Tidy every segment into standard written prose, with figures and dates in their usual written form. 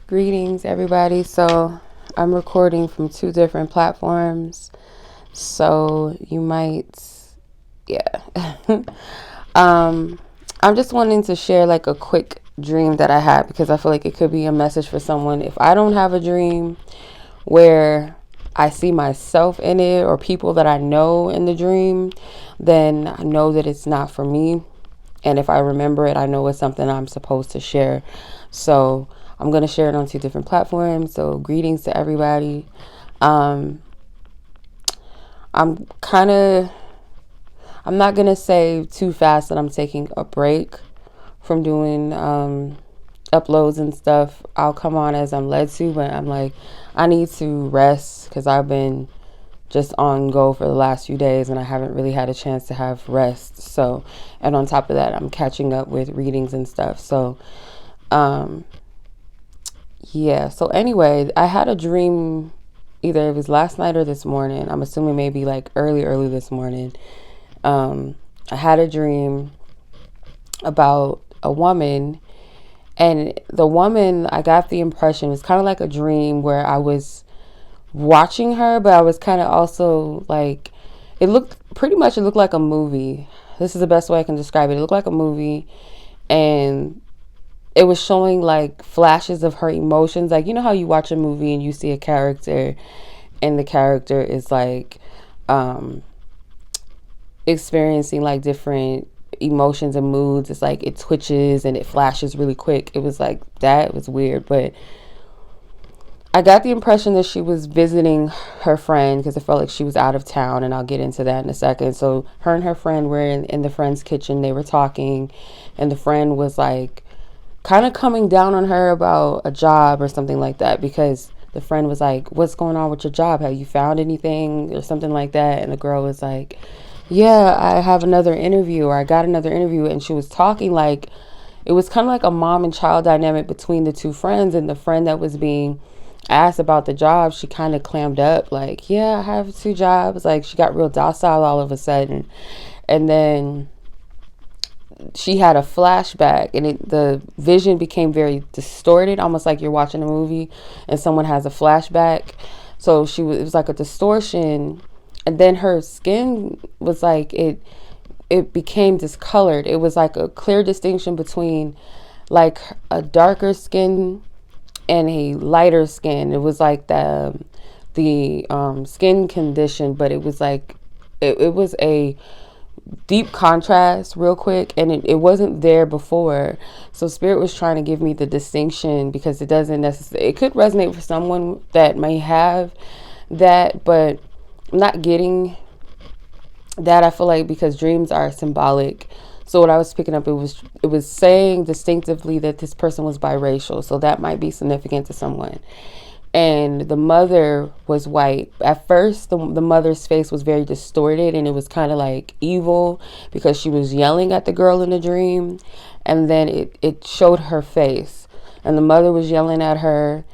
Greetings, everybody. So I'm recording from two different platforms. So you might, yeah. I'm just wanting to share like a quick dream that I had because I feel like it could be a message for someone. If I don't have a dream where I see myself in it or people that I know in the dream, then I know that it's not for me. And if I remember it, I know it's something I'm supposed to share. So I'm going to share it on two different platforms. So greetings to everybody. Um, I'm not going to say too fast that I'm taking a break from doing uploads and stuff. I'll come on as I'm led to, but I'm like, I need to rest because I've been just on go for the last few days and I haven't really had a chance to have rest. So, and on top of that, I'm catching up with readings and stuff. So, yeah. So anyway, I had a dream, either it was last night or this morning. I'm assuming maybe like early this morning. I had a dream about a woman, and the woman, I got the impression, was kind of like a dream where I was watching her, but I was kind of also like, it looked like a movie. This is the best way I can describe it. It looked like a movie, and it was showing like flashes of her emotions. Like, you know how you watch a movie and you see a character and the character is like experiencing like different emotions and moods. It's like it twitches and it flashes really quick. It was like that. It was weird, but I got the impression that she was visiting her friend because it felt like she was out of town, and I'll get into that in a second. So her and her friend were in the friend's kitchen. They were talking, and the friend was like kind of coming down on her about a job or something like that, because the friend was like, what's going on with your job? Have you found anything or something like that? And the girl was like, yeah, I have another interview, or I got another interview. And she was talking like, it was kind of like a mom and child dynamic between the two friends. And the friend that was being asked about the job, she kind of clammed up like, yeah, I have two jobs. Like, she got real docile all of a sudden. And then she had a flashback, and the vision became very distorted, almost like you're watching a movie and someone has a flashback. So it was like a distortion, and then her skin was like, it became discolored. It was like a clear distinction between like a darker skin and a lighter skin. It was like the skin condition, but it was like it was a deep contrast real quick, and it wasn't there before. So spirit was trying to give me the distinction, because it doesn't necessarily, it could resonate for someone that may have that, but I'm not getting that. I feel like because dreams are symbolic, so what I was picking up, it was saying distinctively that this person was biracial, so that might be significant to someone. And the mother was white. At first, the mother's face was very distorted, and it was kind of like evil because she was yelling at the girl in the dream. And then it showed her face, and the mother was yelling at her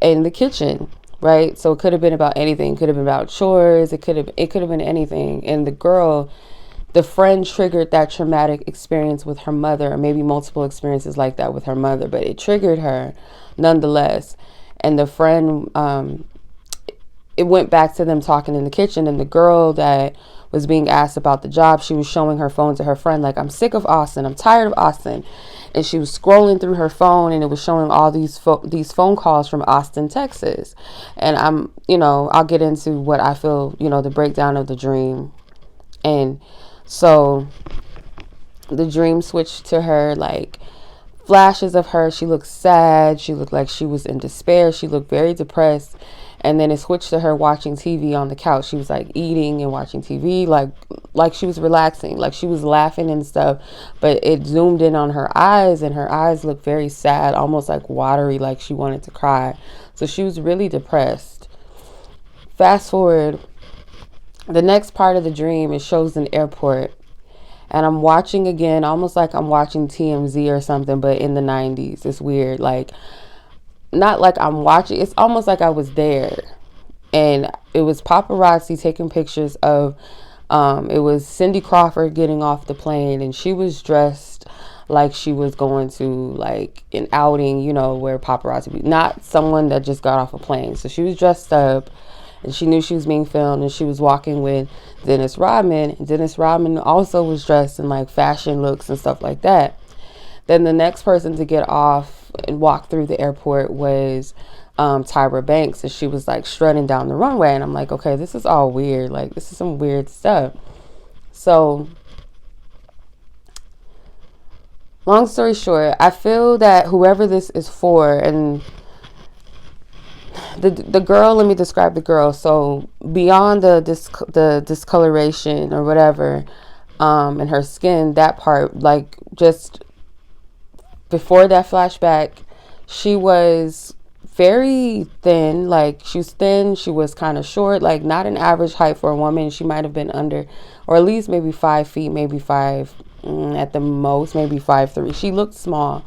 in the kitchen, right? So it could have been about anything. It could have been about chores. It could have been anything. And the friend triggered that traumatic experience with her mother, or maybe multiple experiences like that with her mother, but it triggered her nonetheless. And the friend, it went back to them talking in the kitchen, and the girl that was being asked about the job, she was showing her phone to her friend like, I'm sick of Austin, I'm tired of Austin. And she was scrolling through her phone, and it was showing all these phone calls from Austin, Texas. And I'll get into what I feel, the breakdown of the dream. And so the dream switched to her like flashes of her. She looked sad. She looked like she was in despair. She looked very depressed. And then it switched to her watching TV on the couch. She was like eating and watching TV, like she was relaxing, like she was laughing and stuff. But it zoomed in on her eyes, and her eyes looked very sad, almost like watery, like she wanted to cry. So she was really depressed. Fast forward, the next part of the dream, it shows an airport. And I'm watching again, almost like I'm watching TMZ or something, but in the 90s. It's weird. Like, not like I'm watching. It's almost like I was there. And it was paparazzi taking pictures of, it was Cindy Crawford getting off the plane. And she was dressed like she was going to like an outing, you know, where paparazzi be, not someone that just got off a plane. So she was dressed up and she knew she was being filmed, and she was walking with Dennis Rodman, and Dennis Rodman also was dressed in like fashion looks and stuff like that. Then the next person to get off and walk through the airport was Tyra Banks, and she was like strutting down the runway, and I'm like, okay, this is all weird. Like, this is some weird stuff. So long story short, I feel that whoever this is for, and the girl, let me describe the girl. So beyond the discoloration or whatever, in her skin, that part, like just before that flashback, she was very thin. Like, she was thin, she was kind of short, like not an average height for a woman. She might have been under, or at least maybe 5 feet, maybe five, at the most, maybe 5'3". She looked small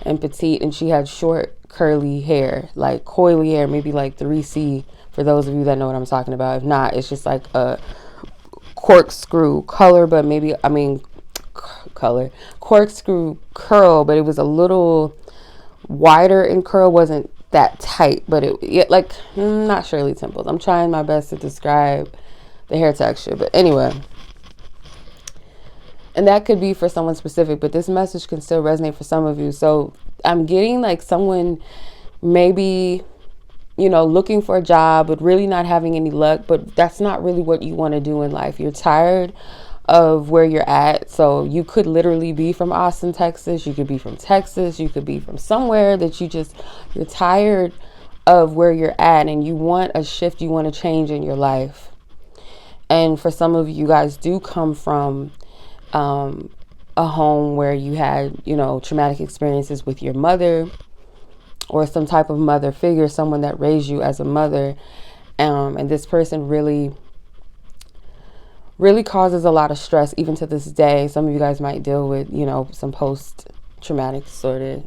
and petite, and she had short curly hair, like coily hair, maybe like 3C, for those of you that know what I'm talking about. If not, it's just like a corkscrew color, but maybe, I mean, corkscrew curl, but it was a little wider in curl, wasn't that tight, but it like, not Shirley Temples. I'm trying my best to describe the hair texture, but anyway. And that could be for someone specific, but this message can still resonate for some of you. So I'm getting like someone maybe, you know, looking for a job, but really not having any luck, but that's not really what you want to do in life. You're tired of where you're at. So you could literally be from Austin, Texas. You could be from Texas. You could be from somewhere that you're tired of where you're at, and you want a shift. You want to change in your life. And for some of you guys do come from a home where you had, you know, traumatic experiences with your mother, or some type of mother figure, someone that raised you as a mother. And this person really causes a lot of stress even to this day. Some of you guys might deal with, you know, some post-traumatic disorder,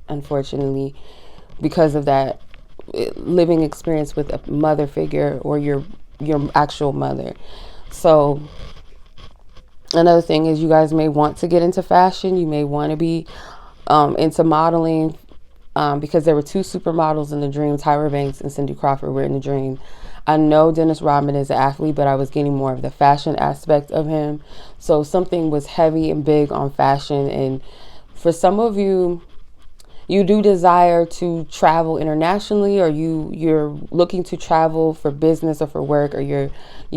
unfortunately, because of that living experience with a mother figure, or your actual mother. So another thing is, you guys may want to get into fashion. You may want to be into modeling, because there were 2 supermodels in the dream. Tyra Banks and Cindy Crawford were in the dream. I know Dennis Rodman is an athlete, but I was getting more of the fashion aspect of him. So something was heavy and big on fashion. And for some of you, you do desire to travel internationally, or you're looking to travel for business or for work, or you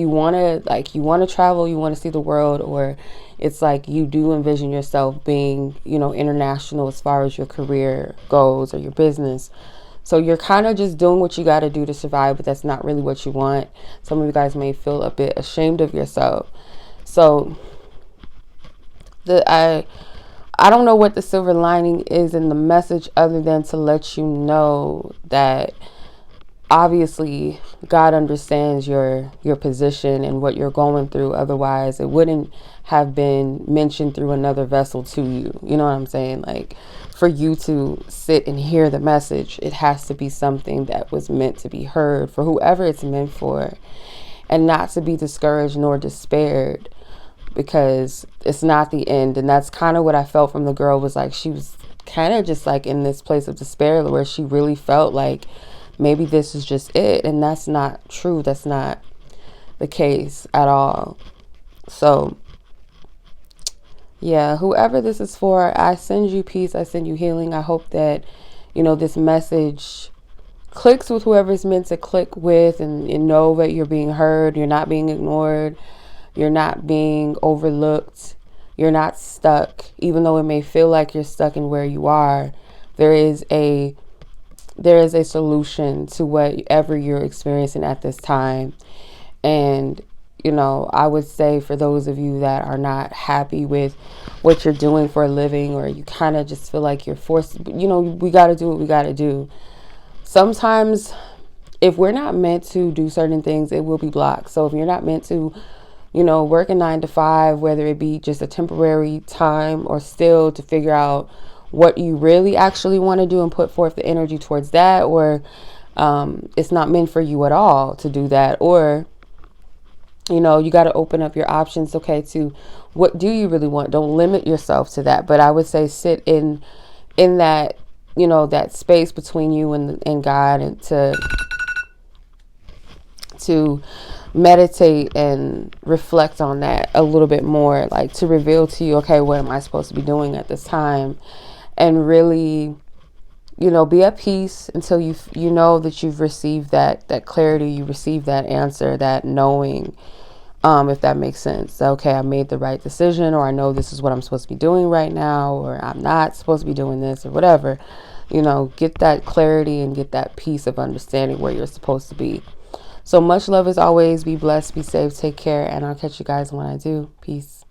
want to travel, you want to see the world, or it's like you do envision yourself being, you know, international as far as your career goes or your business. So you're kind of just doing what you got to do to survive, but that's not really what you want. Some of you guys may feel a bit ashamed of yourself. So I don't know what the silver lining is in the message, other than to let you know that obviously God understands your position and what you're going through. Otherwise, it wouldn't have been mentioned through another vessel to you. You know what I'm saying? Like, for you to sit and hear the message, it has to be something that was meant to be heard for whoever it's meant for, and not to be discouraged nor despaired, because it's not the end. And that's kind of what I felt from the girl. Was like, she was kind of just like in this place of despair, where she really felt like maybe this is just it. And that's not true. That's not the case at all. So yeah, whoever this is for, I send you peace. I send you healing. I hope that, you know, this message clicks with whoever it's meant to click with, and know that you're being heard. You're not being ignored. You're not being overlooked. You're not stuck. Even though it may feel like you're stuck in where you are, there is a solution to whatever you're experiencing at this time. And, you know, I would say for those of you that are not happy with what you're doing for a living, or you kind of just feel like you're forced, you know, we got to do what we got to do. Sometimes if we're not meant to do certain things, it will be blocked. So if you're not meant to, you know, work a 9 to 5, whether it be just a temporary time, or still to figure out what you really actually want to do and put forth the energy towards that, or it's not meant for you at all to do that, or You know, you got to open up your options, okay, to what do you really want. Don't limit yourself to that. But I would say sit in that, you know, that space between you and God, and to meditate and reflect on that a little bit more, like to reveal to you, okay, what am I supposed to be doing at this time? And really, you know, be at peace until you know that you've received that clarity, you received that answer, that knowing, if that makes sense. Okay, I made the right decision, or I know this is what I'm supposed to be doing right now, or I'm not supposed to be doing this, or whatever. You know, get that clarity and get that peace of understanding where you're supposed to be. So much love as always. Be blessed, be safe, take care, and I'll catch you guys when I do. Peace.